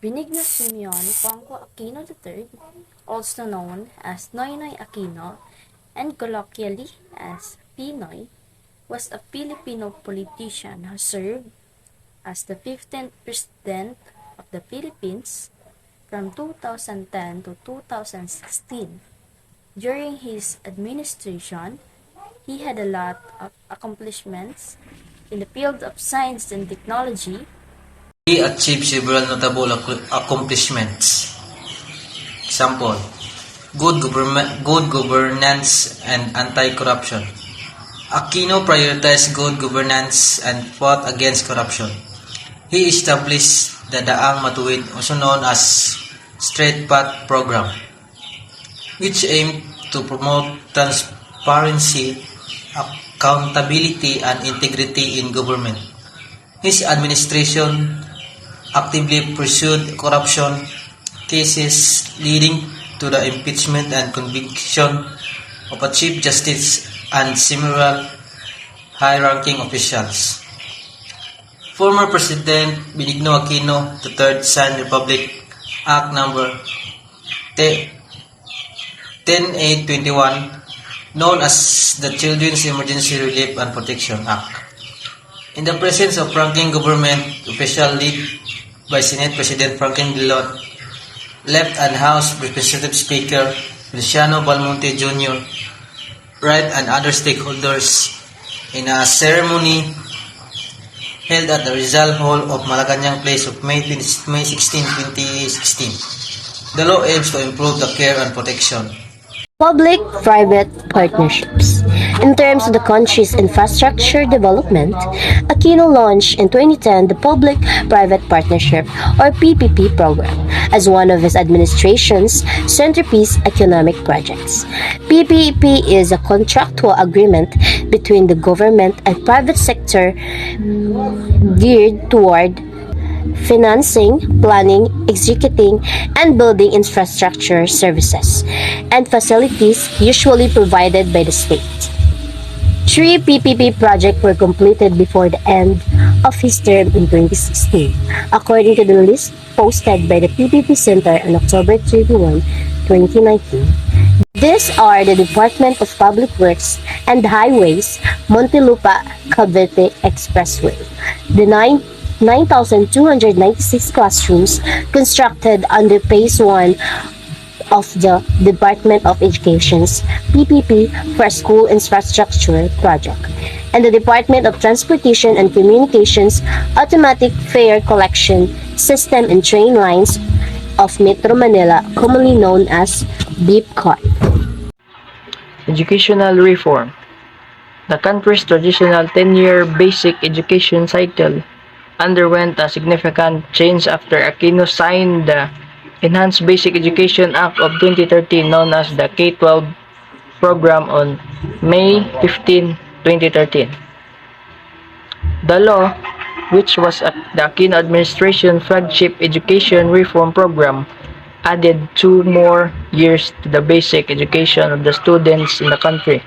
Benigno C. Aquino III, also known as Noynoy Aquino and colloquially as Pinoy, was a Filipino politician who served as the 15th President of the Philippines from 2010 to 2016. During his administration, he had a lot of accomplishments in the field of science and technology. He achieved several notable accomplishments. Example, good governance and anti-corruption. Aquino prioritized good governance and fought against corruption. He established the Daang Matuwid, also known as Straight Path Program, which aimed to promote transparency, accountability, and integrity in government. His administration actively pursued corruption cases leading to the impeachment and conviction of a Chief Justice and several high-ranking officials. Former President Benigno Aquino III signed Republic Act No. 10821, known as the Children's Emergency Relief and Protection Act. In the presence of ranking government officials led by Senate President Franklin Dillon, Left and House Representative Speaker Feliciano Balmonte Jr., Wright and other stakeholders in a ceremony held at the Rizal Hall of Malacanang Place of May 16, 2016. The law aims to improve the care and protection. Public-private partnerships. In terms of the country's infrastructure development, Aquino launched in 2010 the Public-Private Partnership or PPP program as one of his administration's centerpiece economic projects. PPP is a contractual agreement between the government and private sector geared toward financing, planning, executing, and building infrastructure services and facilities usually provided by the state. 3 PPP projects were completed before the end of his term in 2016, according to the list posted by the PPP Center on October 31, 2019. These are the Department of Public Works and Highways, Muntinlupa-Cavite Expressway, the 9,296 classrooms constructed under Phase 1 of the Department of Education's PPP for School Infrastructure Project, and the Department of Transportation and Communications Automatic Fare Collection System and Train Lines of Metro Manila, commonly known as BIPCOT. Educational reform. The country's traditional 10-year basic education cycle underwent a significant change after Aquino signed the Enhanced Basic Education Act of 2013, known as the K-12 program, on May 15, 2013. The law, which was the Aquino administration flagship education reform program, added 2 more years to the basic education of the students in the country.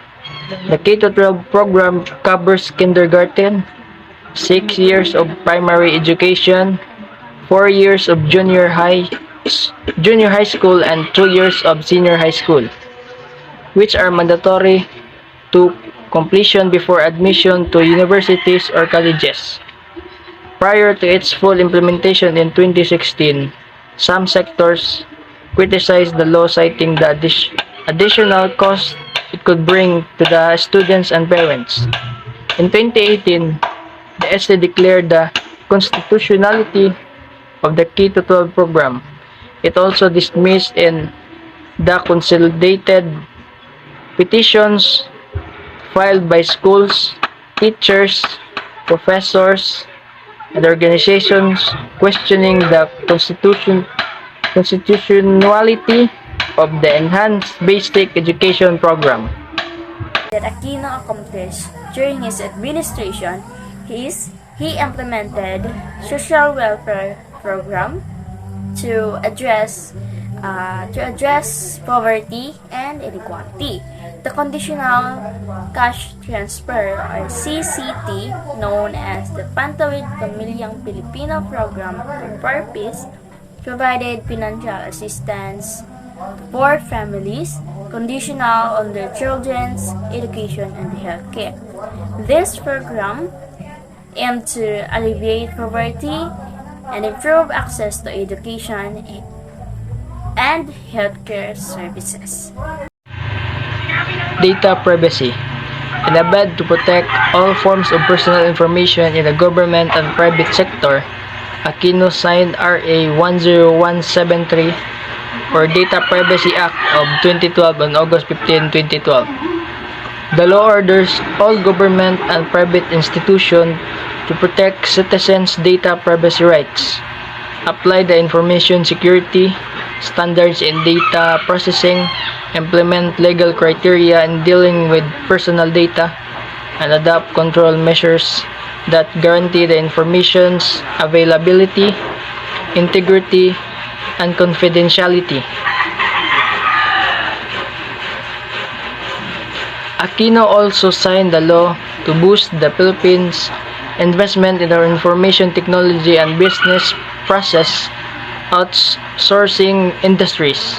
The K-12 program covers kindergarten, 6 years of primary education, 4 years of junior high school, and 2 years of senior high school, which are mandatory to completion before admission to universities or colleges. Prior to its full implementation in 2016, some sectors criticized the law, citing the additional cost it could bring to the students and parents. In 2018, the SC declared the constitutionality of the K-12 program. It also dismissed in the consolidated petitions filed by schools, teachers, professors, and organizations questioning the constitutionality of the Enhanced Basic Education program. That Aquino accomplished during his administration is he implemented social welfare program to address poverty and inequality. The conditional cash transfer or CCT, known as the Pantawid Pamilyang Pilipino program, purpose provided financial assistance to poor families, conditional on their children's education and health care. This program aimed to alleviate poverty and improve access to education and healthcare services. Data privacy. In a bid to protect all forms of personal information in the government and private sector, Aquino signed RA 10173 or Data Privacy Act of 2012 on August 15, 2012. The law orders all government and private institutions to protect citizens' data privacy rights, apply the information security standards in data processing, implement legal criteria in dealing with personal data, and adopt control measures that guarantee the information's availability, integrity, and confidentiality. Aquino also signed the law to boost the Philippines' investment in our information technology and business process outsourcing industries.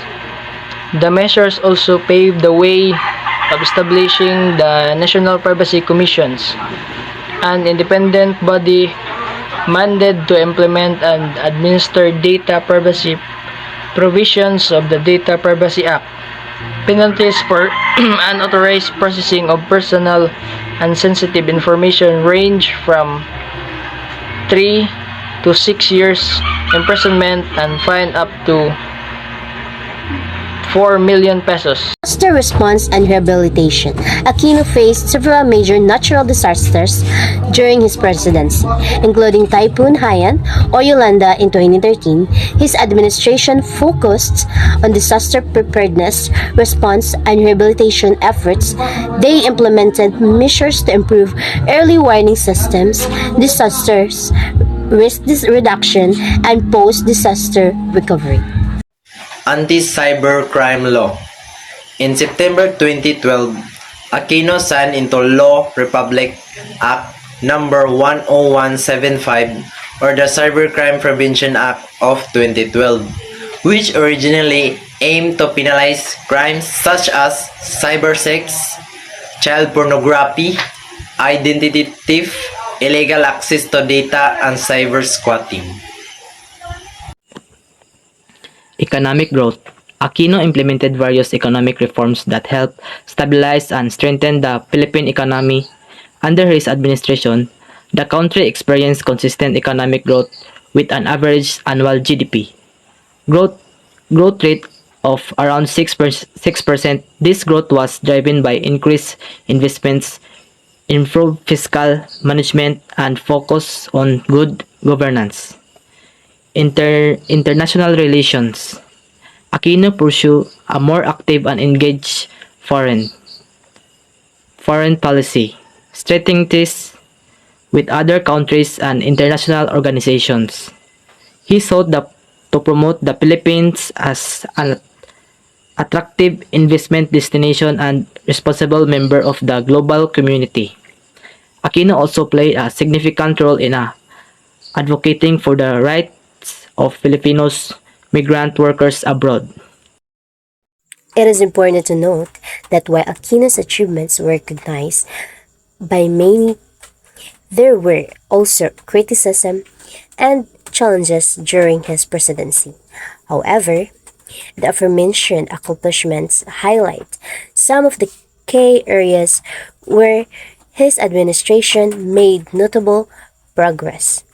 The measures also paved the way of establishing the National Privacy Commissions, an independent body mandated to implement and administer data privacy provisions of the Data Privacy Act. Penalties for unauthorized processing of personal and sensitive information range from 3 to 6 years imprisonment and fine up to 4 million pesos. Disaster response and rehabilitation. Aquino faced several major natural disasters during his presidency, including Typhoon Haiyan or Yolanda in 2013. His administration focused on disaster preparedness, response, and rehabilitation efforts. They implemented measures to improve early warning systems, disasters risk reduction, and post-disaster recovery. Anti-Cybercrime Law. In September 2012, Aquino signed into law Republic Act number 10175 or the Cybercrime Prevention Act of 2012, which originally aimed to penalize crimes such as cybersex, child pornography, identity theft, illegal access to data, and cyber squatting. Economic growth. Aquino implemented various economic reforms that helped stabilize and strengthen the Philippine economy. Under his administration, the country experienced consistent economic growth with an average annual GDP growth rate of around 6%. This growth was driven by increased investments, improved fiscal management, and focus on good governance. International relations. Aquino pursued a more active and engaged foreign policy, strengthening ties with other countries and international organizations. He sought to promote the Philippines as an attractive investment destination and responsible member of the global community. Aquino also played a significant role in advocating for the rights of Filipinos migrant workers abroad. It is important to note that while Aquino's achievements were recognized by many, there were also criticism and challenges during his presidency. However, the aforementioned accomplishments highlight some of the key areas where his administration made notable progress.